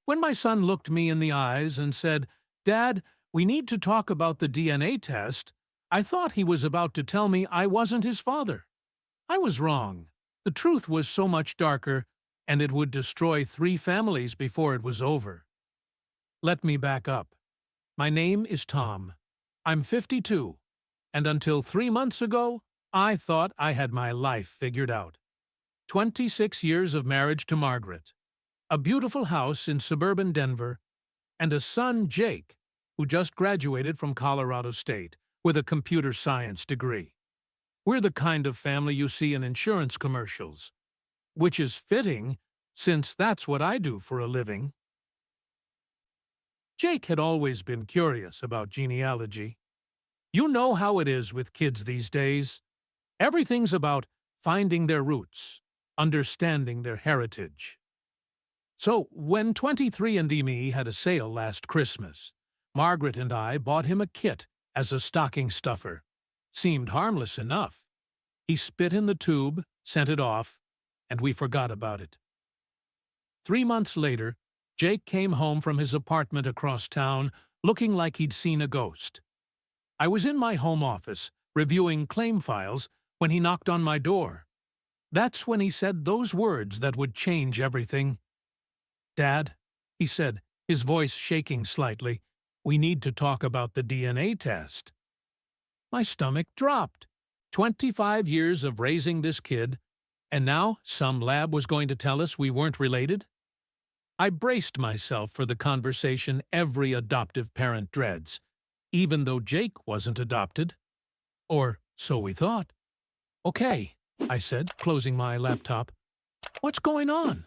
When my son looked me in the eyes and said, "Dad, we need to talk about the DNA test," I thought he was about to tell me I wasn't his father. I was wrong. The truth was so much darker, and it would destroy 3 families before it was over. Let me back up. My name is Tom. I'm 52, and until 3 months ago, I thought I had my life figured out. 26 years of marriage to Margaret, a beautiful house in suburban Denver, and a son, Jake, who just graduated from Colorado State with a computer science degree. We're the kind of family you see in insurance commercials, which is fitting since that's what I do for a living. Jake had always been curious about genealogy. You know how it is with kids these days. Everything's about finding their roots, understanding their heritage. So, when 23andMe had a sale last Christmas, Margaret and I bought him a kit as a stocking stuffer. Seemed harmless enough. He spit in the tube, sent it off, and we forgot about it. 3 months later, Jake came home from his apartment across town looking like he'd seen a ghost. I was in my home office, reviewing claim files, when he knocked on my door. That's when he said those words that would change everything. "Dad," he said, his voice shaking slightly, "we need to talk about the DNA test." My stomach dropped. 25 years of raising this kid, and now some lab was going to tell us we weren't related? I braced myself for the conversation every adoptive parent dreads, even though Jake wasn't adopted. Or so we thought. "Okay," I said, closing my laptop. "What's going on?"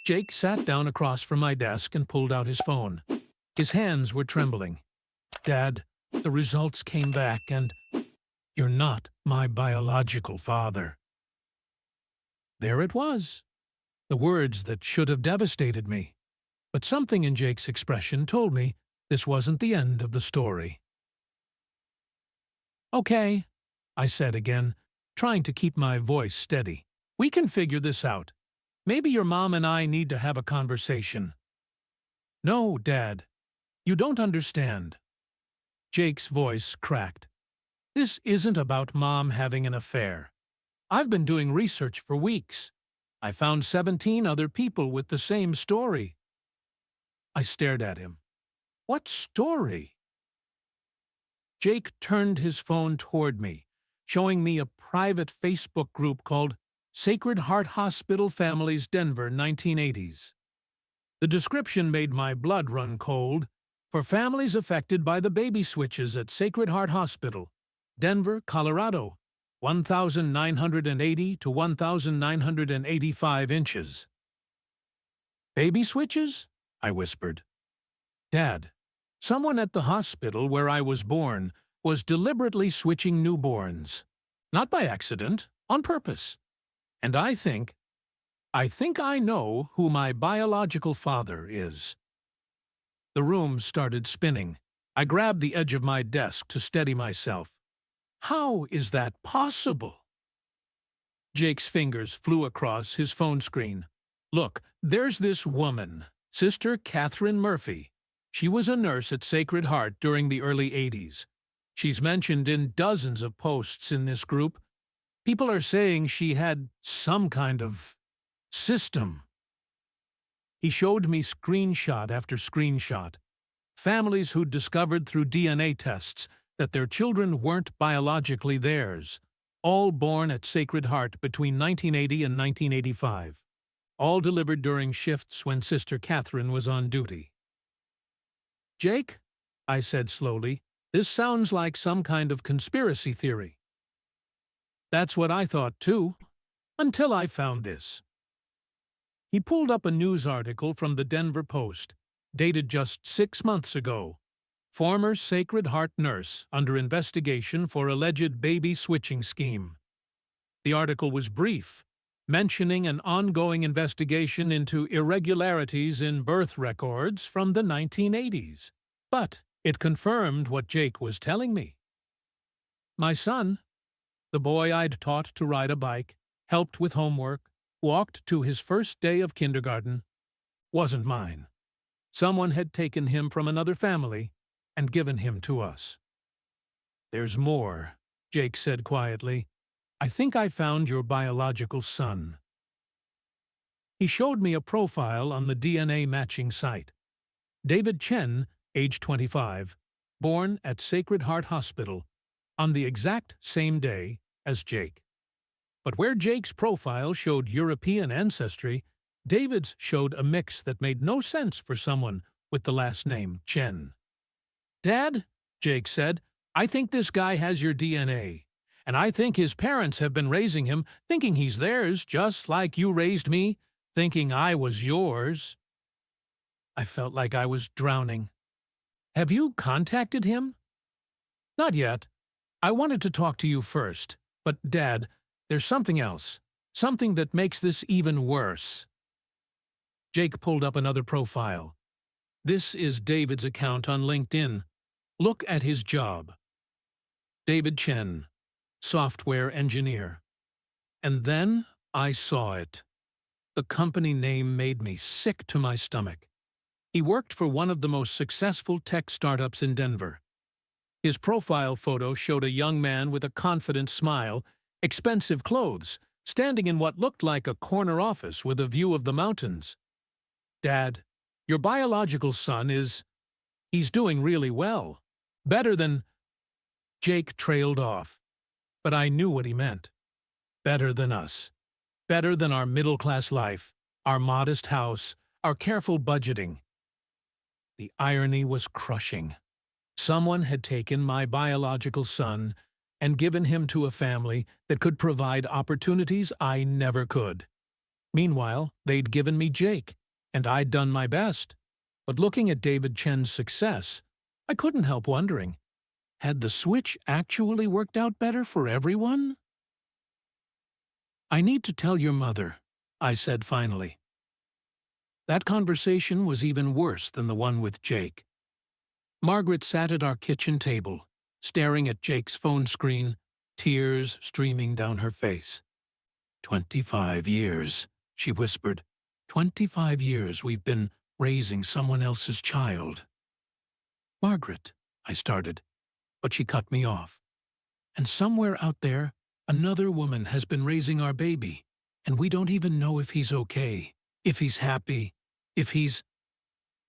Jake sat down across from my desk and pulled out his phone. His hands were trembling. "Dad, the results came back and you're not my biological father." There it was. The words that should have devastated me. But something in Jake's expression told me this wasn't the end of the story. "Okay," I said again, trying to keep my voice steady. "We can figure this out. Maybe your mom and I need to have a conversation." "No, Dad. You don't understand." Jake's voice cracked. "This isn't about Mom having an affair. I've been doing research for weeks. I found 17 other people with the same story." I stared at him. "What story?" Jake turned his phone toward me, showing me a private Facebook group called Sacred Heart Hospital Families Denver 1980s. The description made my blood run cold. "For families affected by the baby switches at Sacred Heart Hospital, Denver, Colorado, 1,980 to 1,985 inches. "Baby switches?" I whispered. "Dad, someone at the hospital where I was born was deliberately switching newborns. Not by accident, on purpose. And I think I know who my biological father is." The room started spinning. I grabbed the edge of my desk to steady myself. "How is that possible?" Jake's fingers flew across his phone screen. "Look, there's this woman, Sister Catherine Murphy. She was a nurse at Sacred Heart during the early 80s. She's mentioned in dozens of posts in this group. People are saying she had some kind of system." He showed me screenshot after screenshot. Families who'd discovered through DNA tests that their children weren't biologically theirs, all born at Sacred Heart between 1980 and 1985, all delivered during shifts when Sister Catherine was on duty. "Jake," I said slowly, "this sounds like some kind of conspiracy theory." "That's what I thought too, until I found this." He pulled up a news article from the Denver Post, dated just 6 months ago. "Former Sacred Heart nurse under investigation for alleged baby switching scheme." The article was brief, mentioning an ongoing investigation into irregularities in birth records from the 1980s. But it confirmed what Jake was telling me. My son, the boy I'd taught to ride a bike, helped with homework, walked to his first day of kindergarten, wasn't mine. Someone had taken him from another family and given him to us. "There's more," Jake said quietly. "I think I found your biological son." He showed me a profile on the DNA matching site. David Chen, age 25, born at Sacred Heart Hospital on the exact same day as Jake. But where Jake's profile showed European ancestry, David's showed a mix that made no sense for someone with the last name Chen. "Dad," Jake said, "I think this guy has your DNA. And I think his parents have been raising him, thinking he's theirs, just like you raised me, thinking I was yours." I felt like I was drowning. "Have you contacted him?" "Not yet. I wanted to talk to you first. But, Dad, there's something else. Something that makes this even worse." Jake pulled up another profile. "This is David's account on LinkedIn. Look at his job. David Chen, software engineer." And then I saw it. The company name made me sick to my stomach. He worked for one of the most successful tech startups in Denver. His profile photo showed a young man with a confident smile, expensive clothes, standing in what looked like a corner office with a view of the mountains. "Dad, your biological son he's doing really well. Better than—" Jake trailed off, but I knew what he meant. Better than us. Better than our middle-class life, our modest house, our careful budgeting. The irony was crushing. Someone had taken my biological son and given him to a family that could provide opportunities I never could. Meanwhile, they'd given me Jake, and I'd done my best. But looking at David Chen's success, I couldn't help wondering, had the switch actually worked out better for everyone? "I need to tell your mother," I said finally. That conversation was even worse than the one with Jake. Margaret sat at our kitchen table, staring at Jake's phone screen, tears streaming down her face. 25 years, she whispered. 25 years we've been raising someone else's child." "Margaret," I started, but she cut me off. "And somewhere out there, another woman has been raising our baby, and we don't even know if he's okay, if he's happy, if he's—"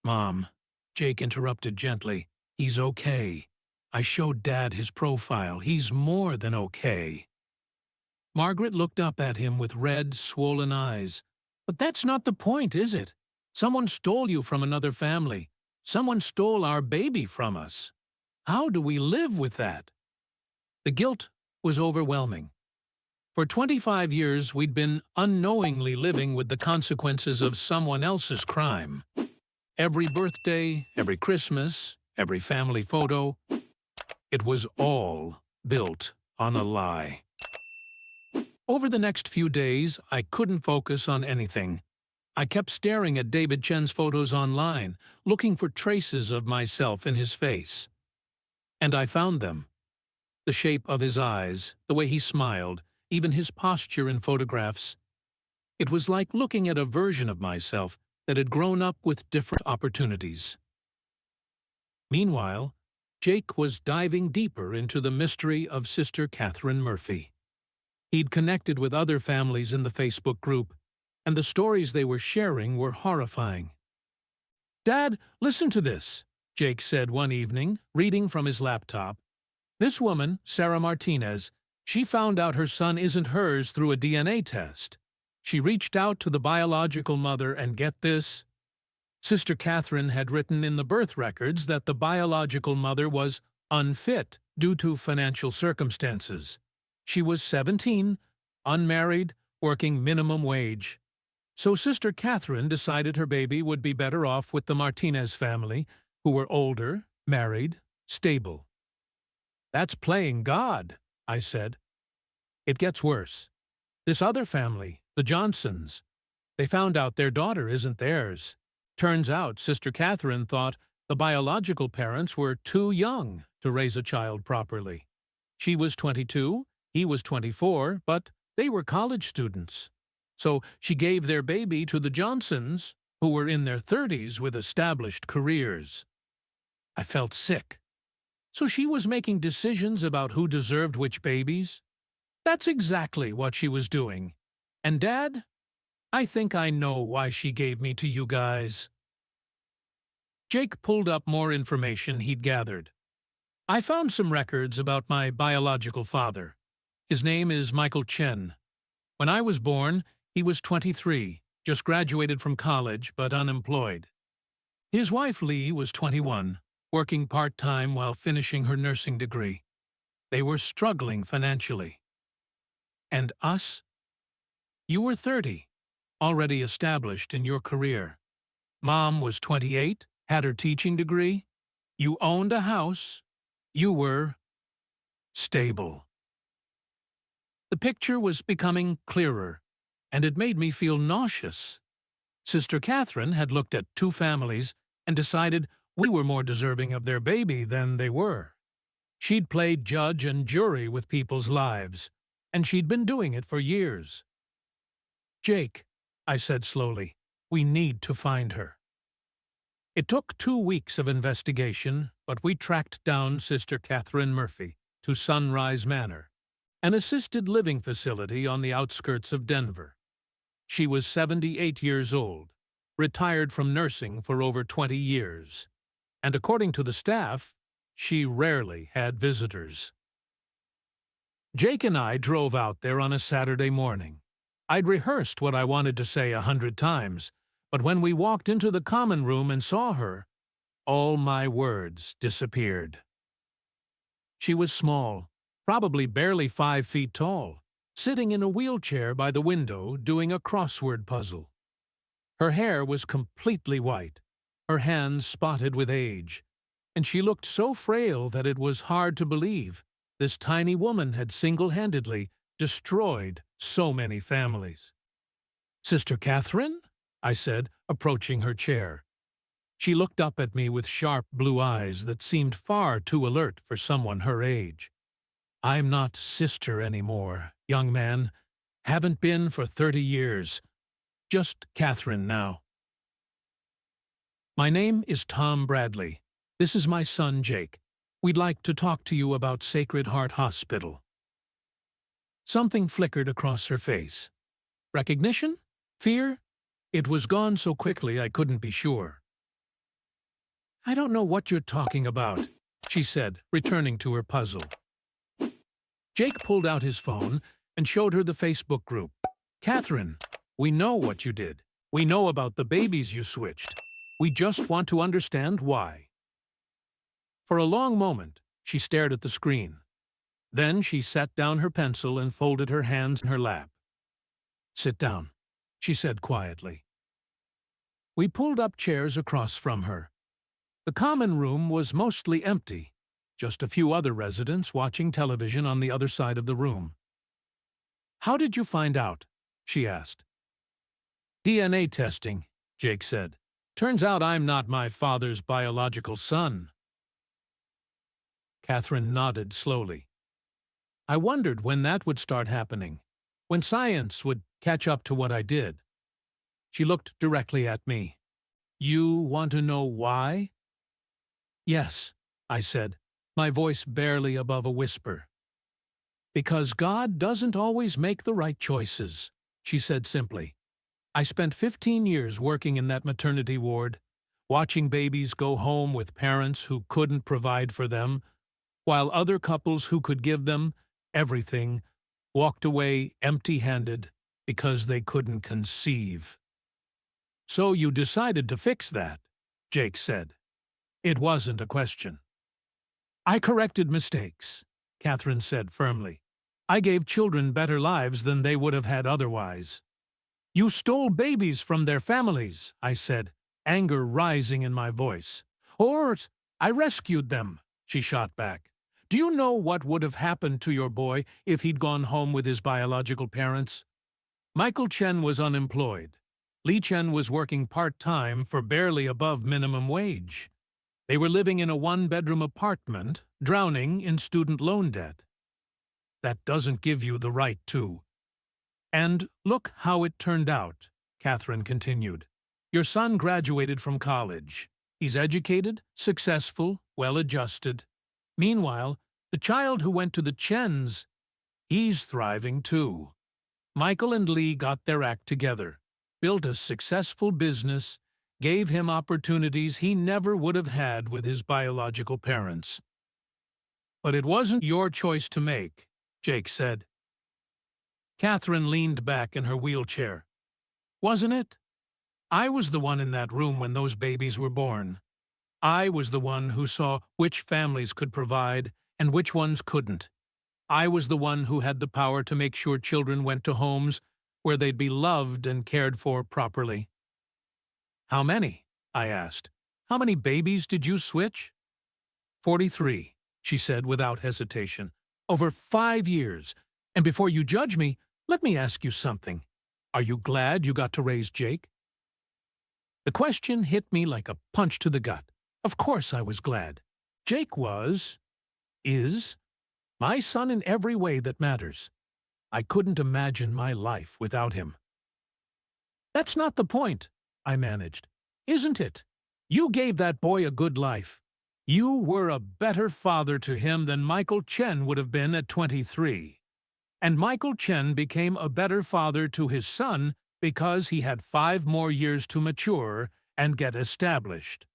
"Mom," Jake interrupted gently, "he's okay. I showed Dad his profile. He's more than okay." Margaret looked up at him with red, swollen eyes. "But that's not the point, is it? Someone stole you from another family. Someone stole our baby from us. How do we live with that?" The guilt was overwhelming. For 25 years, we'd been unknowingly living with the consequences of someone else's crime. Every birthday, every Christmas, every family photo, it was all built on a lie. Over the next few days, I couldn't focus on anything. I kept staring at David Chen's photos online, looking for traces of myself in his face. And I found them. The shape of his eyes, the way he smiled, even his posture in photographs. It was like looking at a version of myself that had grown up with different opportunities. Meanwhile, Jake was diving deeper into the mystery of Sister Catherine Murphy. He'd connected with other families in the Facebook group, and the stories they were sharing were horrifying. "Dad, listen to this," Jake said one evening, reading from his laptop. "This woman, Sarah Martinez, she found out her son isn't hers through a DNA test. She reached out to the biological mother and get this. Sister Catherine had written in the birth records that the biological mother was unfit due to financial circumstances. She was 17, unmarried, working minimum wage. So Sister Catherine decided her baby would be better off with the Martinez family, who were older, married, stable." "That's playing God," I said. "It gets worse. This other family, the Johnsons, they found out their daughter isn't theirs. Turns out Sister Catherine thought the biological parents were too young to raise a child properly. She was 22, he was 24, but they were college students. So she gave their baby to the Johnsons, who were in their 30s with established careers. I felt sick. So she was making decisions about who deserved which babies? That's exactly what she was doing. And Dad, I think I know why she gave me to you guys. Jake pulled up more information he'd gathered. I found some records about my biological father. His name is Michael Chen. When I was born, he was 23, just graduated from college but unemployed. His wife Lee was 21, working part-time while finishing her nursing degree. They were struggling financially. And us? You were 30, already established in your career. Mom was 28, had her teaching degree. You owned a house. You were stable. The picture was becoming clearer, and it made me feel nauseous. Sister Catherine had looked at two families and decided we were more deserving of their baby than they were. She'd played judge and jury with people's lives, and she'd been doing it for years. Jake, I said slowly, we need to find her. It took 2 weeks of investigation, but we tracked down Sister Catherine Murphy to Sunrise Manor, an assisted living facility on the outskirts of Denver. She was 78 years old, retired from nursing for over 20 years, and according to the staff, she rarely had visitors. Jake and I drove out there on a Saturday morning. I'd rehearsed what I wanted to say 100 times, but when we walked into the common room and saw her, all my words disappeared. She was small, probably barely 5 feet tall, sitting in a wheelchair by the window doing a crossword puzzle. Her hair was completely white, her hands spotted with age, and she looked so frail that it was hard to believe this tiny woman had single-handedly destroyed so many families. "Sister Catherine?" I said, approaching her chair. She looked up at me with sharp blue eyes that seemed far too alert for someone her age. "I'm not sister anymore, young man. Haven't been for 30 years. Just Catherine now." "My name is Tom Bradley. This is my son, Jake. We'd like to talk to you about Sacred Heart Hospital." Something flickered across her face. Recognition? Fear? It was gone so quickly I couldn't be sure. "I don't know what you're talking about," she said, returning to her puzzle. Jake pulled out his phone and showed her the Facebook group. "Catherine, we know what you did. We know about the babies you switched. We just want to understand why." For a long moment, she stared at the screen. Then she set down her pencil and folded her hands in her lap. "Sit down," she said quietly. We pulled up chairs across from her. The common room was mostly empty, just a few other residents watching television on the other side of the room. "How did you find out?" she asked. "DNA testing," Jake said. "Turns out I'm not my father's biological son." Catherine nodded slowly. I wondered when that would start happening, when science would catch up to what I did. She looked directly at me. "You want to know why?" "Yes," I said, my voice barely above a whisper. "Because God doesn't always make the right choices," she said simply. "I spent 15 years working in that maternity ward, watching babies go home with parents who couldn't provide for them, while other couples who could give them everything walked away empty-handed because they couldn't conceive." "So you decided to fix that," Jake said. It wasn't a question. "I corrected mistakes," Catherine said firmly. "I gave children better lives than they would have had otherwise." "You stole babies from their families," I said, anger rising in my voice. "Or I rescued them," she shot back. "Do you know what would have happened to your boy if he'd gone home with his biological parents?" Michael Chen was unemployed. Lee Chen was working part-time for barely above minimum wage. They were living in a one-bedroom apartment, drowning in student loan debt. That doesn't give you the right to. "And look how it turned out," Catherine continued. Your son graduated from college. He's educated, successful, well-adjusted. Meanwhile, the child who went to the Chens, he's thriving too. Michael and Lee got their act together, built a successful business, gave him opportunities he never would have had with his biological parents. But it wasn't your choice to make, Jake said. Catherine leaned back in her wheelchair. Wasn't it? I was the one in that room when those babies were born. I was the one who saw which families could provide and which ones couldn't. I was the one who had the power to make sure children went to homes where they'd be loved and cared for properly. How many? I asked. How many babies did you switch? 43, she said without hesitation. Over 5 years. And before you judge me, let me ask you something. Are you glad you got to raise Jake? The question hit me like a punch to the gut. Of course I was glad. Jake is, my son in every way that matters. I couldn't imagine my life without him. That's not the point, I managed. Isn't it? You gave that boy a good life. You were a better father to him than Michael Chen would have been at 23. And Michael Chen became a better father to his son because he had 5 more years to mature and get established.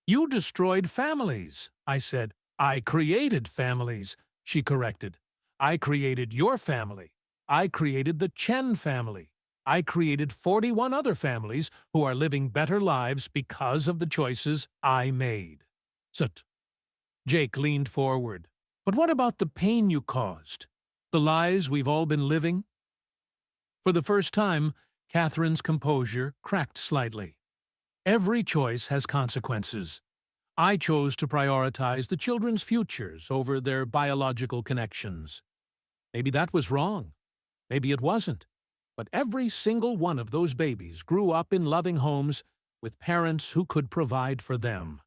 You destroyed families, I said. I created families, she corrected. I created your family. I created the Chen family. I created 41 other families who are living better lives because of the choices I made. Zut. Jake leaned forward. But what about the pain you caused? The lies we've all been living? For the first time, Catherine's composure cracked slightly. Every choice has consequences. I chose to prioritize the children's futures over their biological connections. Maybe that was wrong. Maybe it wasn't. But every single one of those babies grew up in loving homes with parents who could provide for them.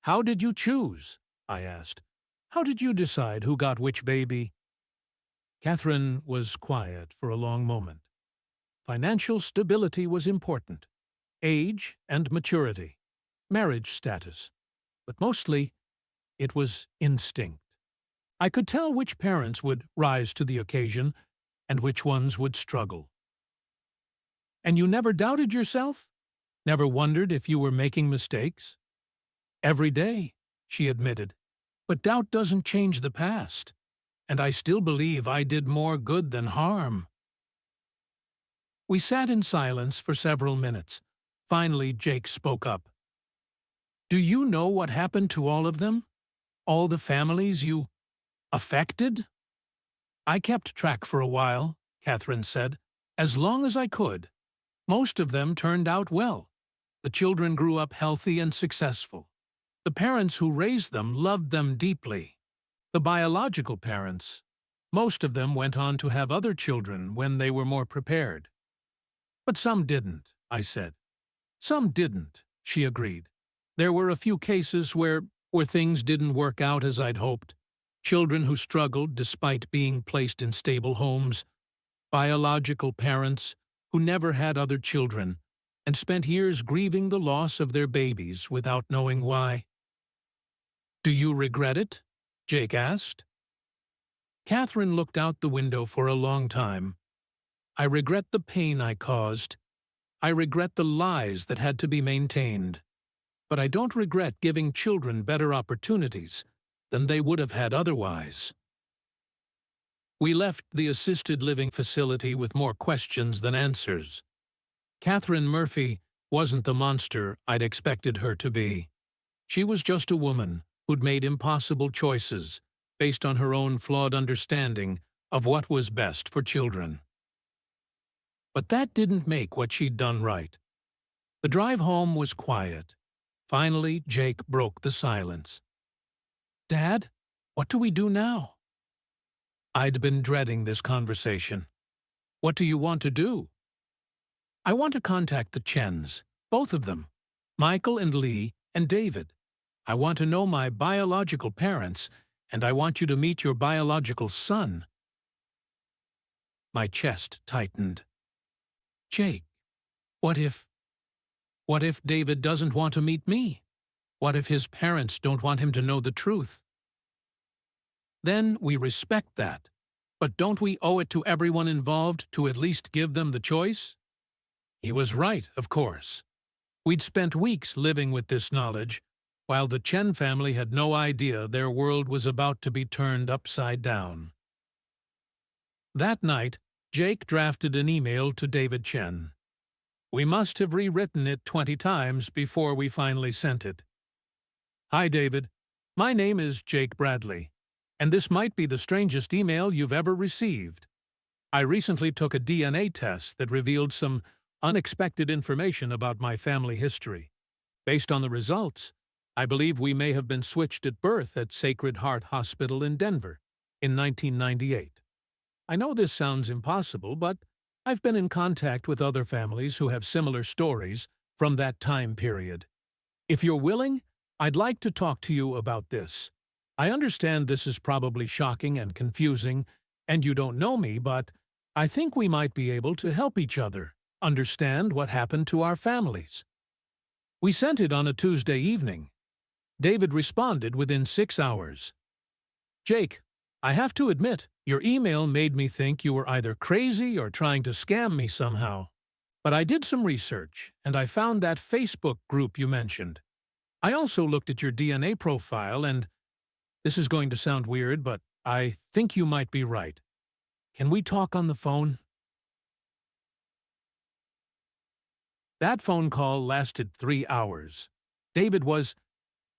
How did you choose? I asked. How did you decide who got which baby? Catherine was quiet for a long moment. Financial stability was important. Age and maturity. Marriage status. But mostly, it was instinct. I could tell which parents would rise to the occasion and which ones would struggle. And you never doubted yourself? Never wondered if you were making mistakes? Every day, she admitted. But doubt doesn't change the past. And I still believe I did more good than harm. We sat in silence for several minutes. Finally, Jake spoke up. Do you know what happened to all of them? All the families you affected? I kept track for a while, Catherine said, as long as I could. Most of them turned out well. The children grew up healthy and successful. The parents who raised them loved them deeply. The biological parents, most of them went on to have other children when they were more prepared. But some didn't, I said. Some didn't, she agreed. There were a few cases where things didn't work out as I'd hoped. Children who struggled despite being placed in stable homes. Biological parents who never had other children and spent years grieving the loss of their babies without knowing why. Do you regret it? Jake asked. Catherine looked out the window for a long time. I regret the pain I caused. I regret the lies that had to be maintained. But I don't regret giving children better opportunities than they would have had otherwise. We left the assisted living facility with more questions than answers. Catherine Murphy wasn't the monster I'd expected her to be. She was just a woman who'd made impossible choices based on her own flawed understanding of what was best for children. But that didn't make what she'd done right. The drive home was quiet. Finally, Jake broke the silence. Dad, what do we do now? I'd been dreading this conversation. What do you want to do? I want to contact the Chens, both of them, Michael and Lee and David. I want to know my biological parents, and I want you to meet your biological son. My chest tightened. Jake, what if What if David doesn't want to meet me? What if his parents don't want him to know the truth? Then we respect that. But don't we owe it to everyone involved to at least give them the choice? He was right, of course. We'd spent weeks living with this knowledge, while the Chen family had no idea their world was about to be turned upside down. That night, Jake drafted an email to David Chen. We must have rewritten it 20 times before we finally sent it. Hi, David. My name is Jake Bradley, and this might be the strangest email you've ever received. I recently took a DNA test that revealed some unexpected information about my family history. Based on the results, I believe we may have been switched at birth at Sacred Heart Hospital in Denver in 1998. I know this sounds impossible, but I've been in contact with other families who have similar stories from that time period. If you're willing, I'd like to talk to you about this. I understand this is probably shocking and confusing, and you don't know me, but I think we might be able to help each other understand what happened to our families. We sent it on a Tuesday evening. David responded within 6 hours. Jake, I have to admit, your email made me think you were either crazy or trying to scam me somehow. But I did some research, and I found that Facebook group you mentioned. I also looked at your DNA profile, and this is going to sound weird, but I think you might be right. Can we talk on the phone? That phone call lasted 3 hours. David was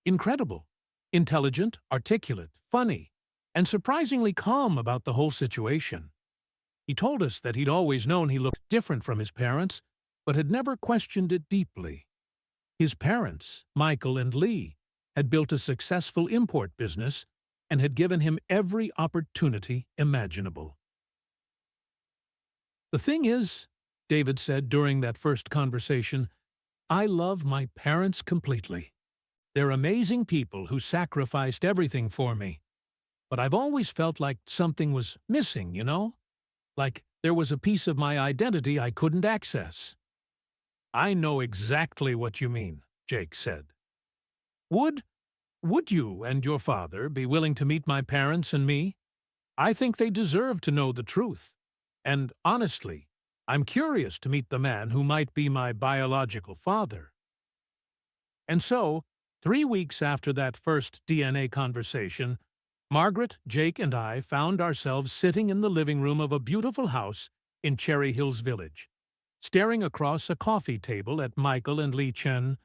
incredible, intelligent, articulate, funny, and surprisingly calm about the whole situation. He told us that he'd always known he looked different from his parents, but had never questioned it deeply. His parents, Michael and Lee, had built a successful import business and had given him every opportunity imaginable. The thing is, David said during that first conversation, I love my parents completely. They're amazing people who sacrificed everything for me. But I've always felt like something was missing, you know? Like there was a piece of my identity I couldn't access. I know exactly what you mean, Jake said. Would you and your father be willing to meet my parents and me? I think they deserve to know the truth. And honestly, I'm curious to meet the man who might be my biological father. And so, 3 weeks after that first DNA conversation, Margaret, Jake, and I found ourselves sitting in the living room of a beautiful house in Cherry Hills Village, staring across a coffee table at Michael and Lee Chen,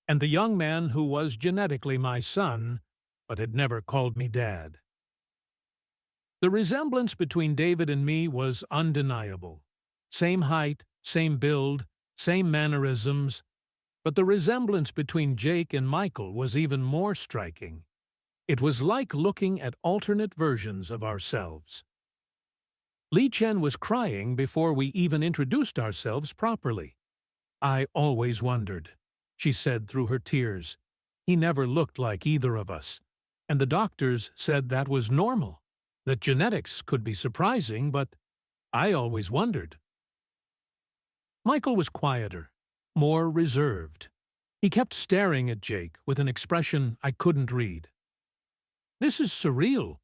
and the young man who was genetically my son, but had never called me Dad. The resemblance between David and me was undeniable. Same height, same build, same mannerisms, but the resemblance between Jake and Michael was even more striking. It was like looking at alternate versions of ourselves. Lee Chen was crying before we even introduced ourselves properly. I always wondered, she said through her tears. He never looked like either of us, and the doctors said that was normal, that genetics could be surprising, but I always wondered. Michael was quieter, more reserved. He kept staring at Jake with an expression I couldn't read. This is surreal,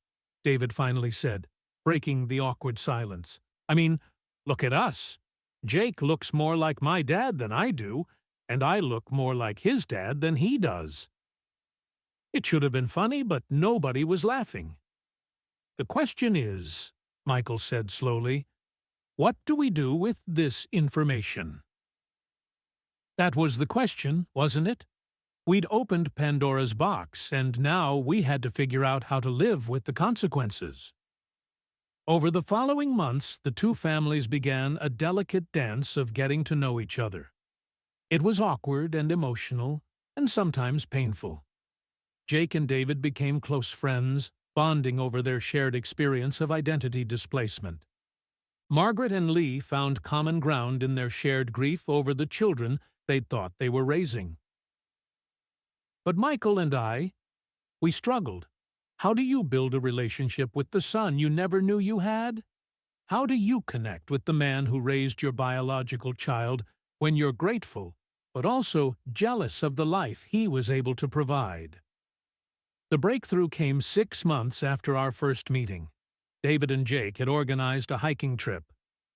David finally said, breaking the awkward silence. I mean, look at us. Jake looks more like my dad than I do, and I look more like his dad than he does. It should have been funny, but nobody was laughing. The question is, Michael said slowly, what do we do with this information? That was the question, wasn't it? We'd opened Pandora's box, and now we had to figure out how to live with the consequences. Over the following months, the two families began a delicate dance of getting to know each other. It was awkward and emotional, and sometimes painful. Jake and David became close friends, bonding over their shared experience of identity displacement. Margaret and Lee found common ground in their shared grief over the children they'd thought they were raising. But Michael and we struggled. How do you build a relationship with the son you never knew you had? How do you connect with the man who raised your biological child when you're grateful but also jealous of the life he was able to provide. The breakthrough came 6 months after our first meeting. David and Jake had organized a hiking trip,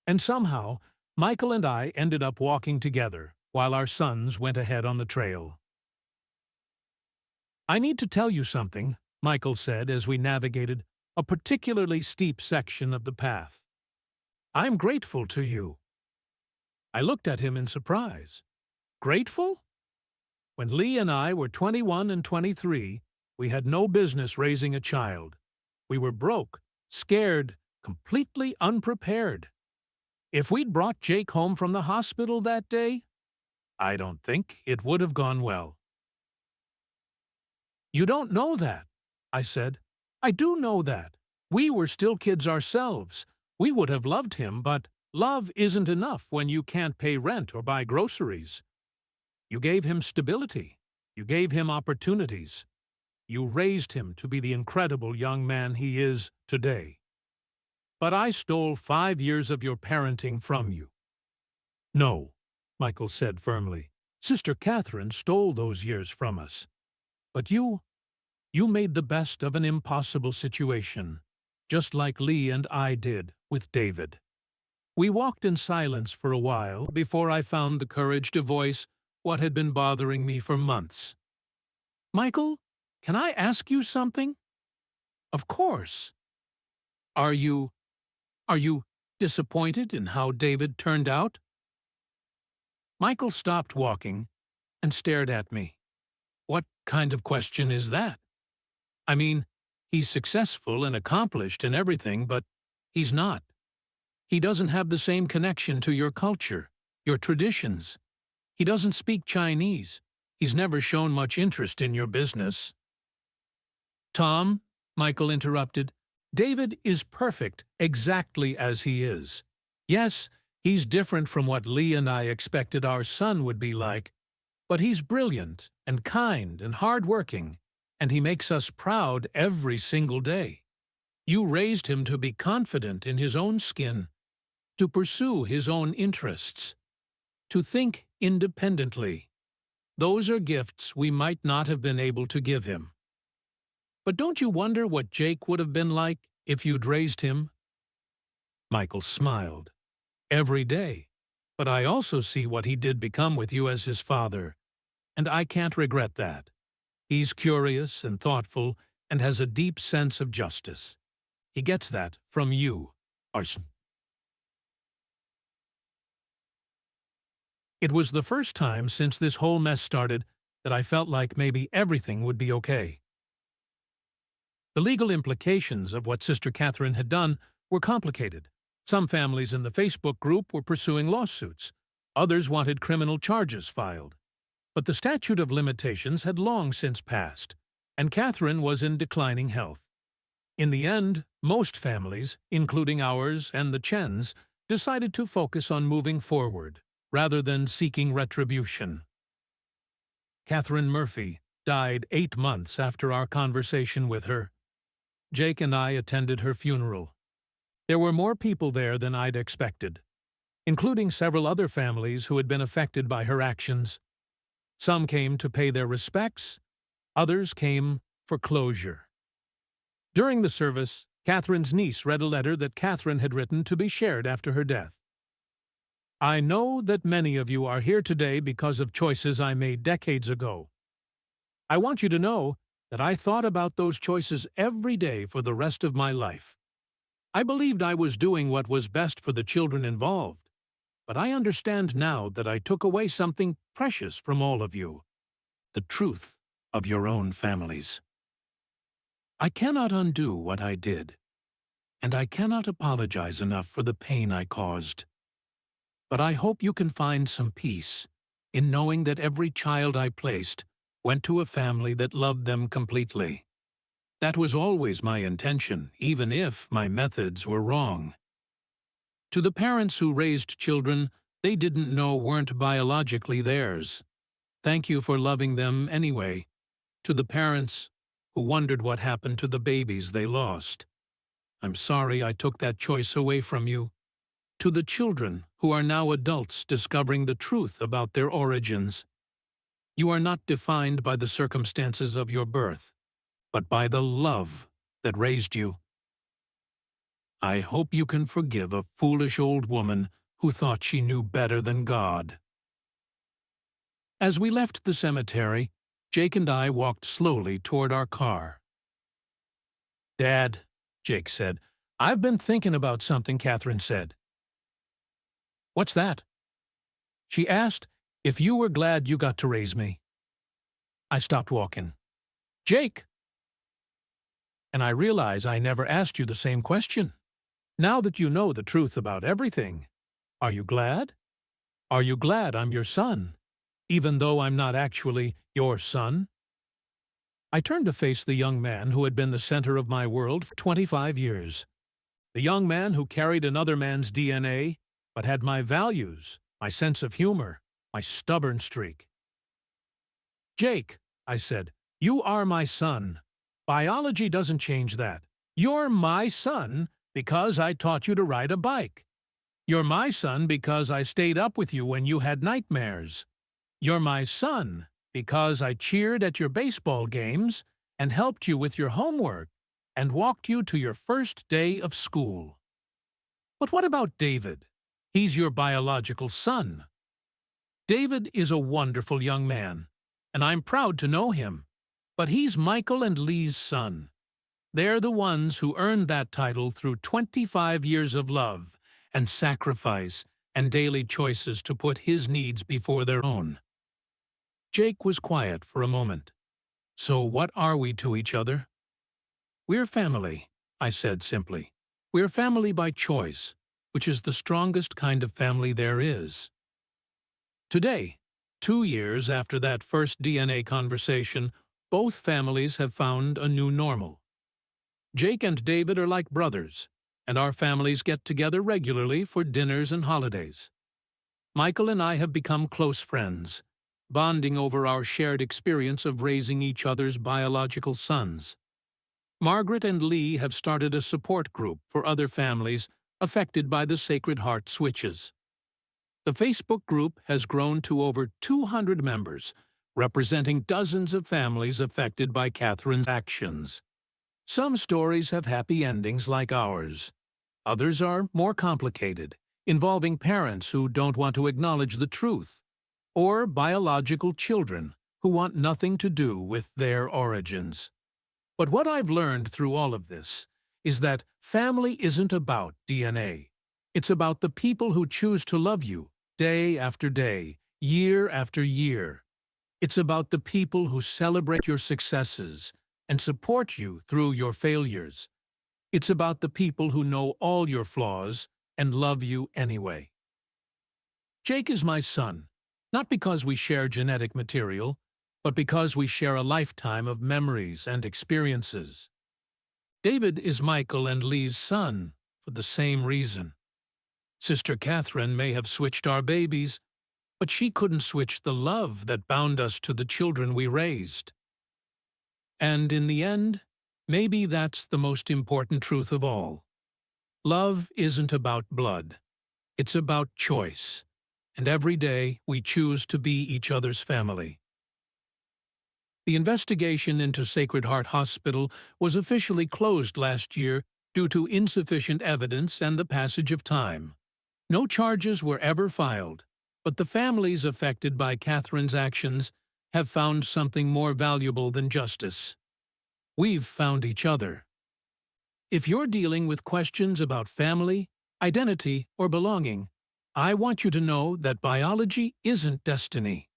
and somehow Michael and I ended up walking together while our sons went ahead on the trail. "I need to tell you something," Michael said as we navigated a particularly steep section of the path. "I'm grateful to you." I looked at him in surprise. "Grateful?" When Lee and I were 21 and 23, we had no business raising a child. We were broke, scared, completely unprepared. If we'd brought Jake home from the hospital that day, I don't think it would have gone well. "You don't know that," I said. "I do know that. We were still kids ourselves. We would have loved him, but love isn't enough when you can't pay rent or buy groceries. You gave him stability. You gave him opportunities. You raised him to be the incredible young man he is today. But I stole 5 years of your parenting from you." "No," Michael said firmly. "Sister Catherine stole those years from us. But you made the best of an impossible situation, just like Lee and I did with David." We walked in silence for a while before I found the courage to voice what had been bothering me for months. "Michael, can I ask you something?" "Of course." Are you disappointed in how David turned out?" Michael stopped walking and stared at me. "What kind of question is that? I mean, he's successful and accomplished and everything, but he's not. He doesn't have the same connection to your culture, your traditions. He doesn't speak Chinese. He's never shown much interest in your business." "Tom," Michael interrupted, "David is perfect exactly as he is. Yes, he's different from what Lee and I expected our son would be like, but he's brilliant and kind and hard-working, and he makes us proud every single day. You raised him to be confident in his own skin, to pursue his own interests, to think independently. Those are gifts we might not have been able to give him. But don't you wonder what Jake would have been like if you'd raised him?" Michael smiled. "Every day. But I also see what he did become with you as his father, and I can't regret that. He's curious and thoughtful and has a deep sense of justice. He gets that from you, Arson." It was the first time since this whole mess started that I felt like maybe everything would be okay. The legal implications of what Sister Catherine had done were complicated. Some families in the Facebook group were pursuing lawsuits. Others wanted criminal charges filed. But the statute of limitations had long since passed, and Catherine was in declining health. In the end, most families, including ours and the Chens, decided to focus on moving forward, rather than seeking retribution. Catherine Murphy died 8 months after our conversation with her. Jake and I attended her funeral. There were more people there than I'd expected, including several other families who had been affected by her actions. Some came to pay their respects, others came for closure. During the service, Catherine's niece read a letter that Catherine had written to be shared after her death. "I know that many of you are here today because of choices I made decades ago. I want you to know that I thought about those choices every day for the rest of my life. I believed I was doing what was best for the children involved, but I understand now that I took away something precious from all of you: the truth of your own families. I cannot undo what I did, and I cannot apologize enough for the pain I caused. But I hope you can find some peace in knowing that every child I placed went to a family that loved them completely. That was always my intention, even if my methods were wrong. To the parents who raised children they didn't know weren't biologically theirs, thank you for loving them anyway. To the parents who wondered what happened to the babies they lost, I'm sorry I took that choice away from you. To the children who are now adults discovering the truth about their origins. You are not defined by the circumstances of your birth, but by the love that raised you. I hope you can forgive a foolish old woman who thought she knew better than God. As we left the cemetery, Jake and I walked slowly toward our car. "Dad," Jake said, "I've been thinking about something Catherine said." "What's that?" "She asked if you were glad you got to raise me." I stopped walking. "Jake!" "And I realize I never asked you the same question. Now that you know the truth about everything, are you glad? Are you glad I'm your son, even though I'm not actually your son?" I turned to face the young man who had been the center of my world for 25 years. The young man who carried another man's DNA, but had my values, my sense of humor, my stubborn streak. "Jake," I said, "you are my son. Biology doesn't change that. You're my son because I taught you to ride a bike. You're my son because I stayed up with you when you had nightmares. You're my son because I cheered at your baseball games and helped you with your homework and walked you to your first day of school. But what about David? He's your biological son. David is a wonderful young man, and I'm proud to know him. But he's Michael and Lee's son. They're the ones who earned that title through 25 years of love and sacrifice and daily choices to put his needs before their own." Jake was quiet for a moment. "So what are we to each other?" "We're family," I said simply. "We're family by choice, which is the strongest kind of family there is." Today, 2 years after that first DNA conversation, both families have found a new normal. Jake and David are like brothers, and our families get together regularly for dinners and holidays. Michael and I have become close friends, bonding over our shared experience of raising each other's biological sons. Margaret and Lee have started a support group for other families affected by the Sacred Heart switches. The Facebook group has grown to over 200 members, representing dozens of families affected by Catherine's actions. Some stories have happy endings like ours. Others are more complicated, involving parents who don't want to acknowledge the truth, or biological children who want nothing to do with their origins. But what I've learned through all of this is that family isn't about DNA. It's about the people who choose to love you day after day, year after year. It's about the people who celebrate your successes and support you through your failures. It's about the people who know all your flaws and love you anyway. Jake is my son, not because we share genetic material, but because we share a lifetime of memories and experiences. David is Michael and Lee's son for the same reason. Sister Catherine may have switched our babies, but she couldn't switch the love that bound us to the children we raised. And in the end, maybe that's the most important truth of all. Love isn't about blood. It's about choice. And every day we choose to be each other's family. The investigation into Sacred Heart Hospital was officially closed last year due to insufficient evidence and the passage of time. No charges were ever filed, but the families affected by Catherine's actions have found something more valuable than justice. We've found each other. If you're dealing with questions about family, identity, or belonging, I want you to know that biology isn't destiny.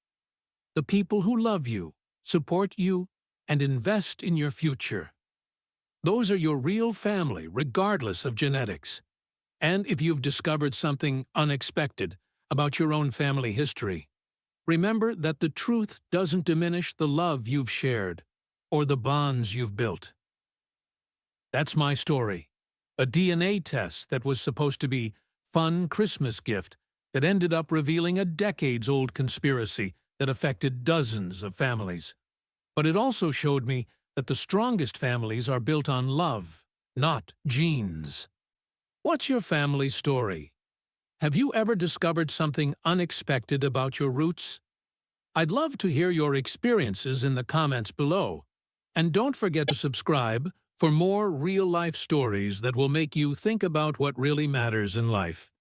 The people who love you, support you, and invest in your future. Those are your real family, regardless of genetics. And if you've discovered something unexpected about your own family history, remember that the truth doesn't diminish the love you've shared or the bonds you've built. That's my story. A DNA test that was supposed to be fun Christmas gift that ended up revealing a decades-old conspiracy that affected dozens of families. But it also showed me that the strongest families are built on love, not genes. What's your family story? Have you ever discovered something unexpected about your roots? I'd love to hear your experiences in the comments below. And don't forget to subscribe for more real-life stories that will make you think about what really matters in life.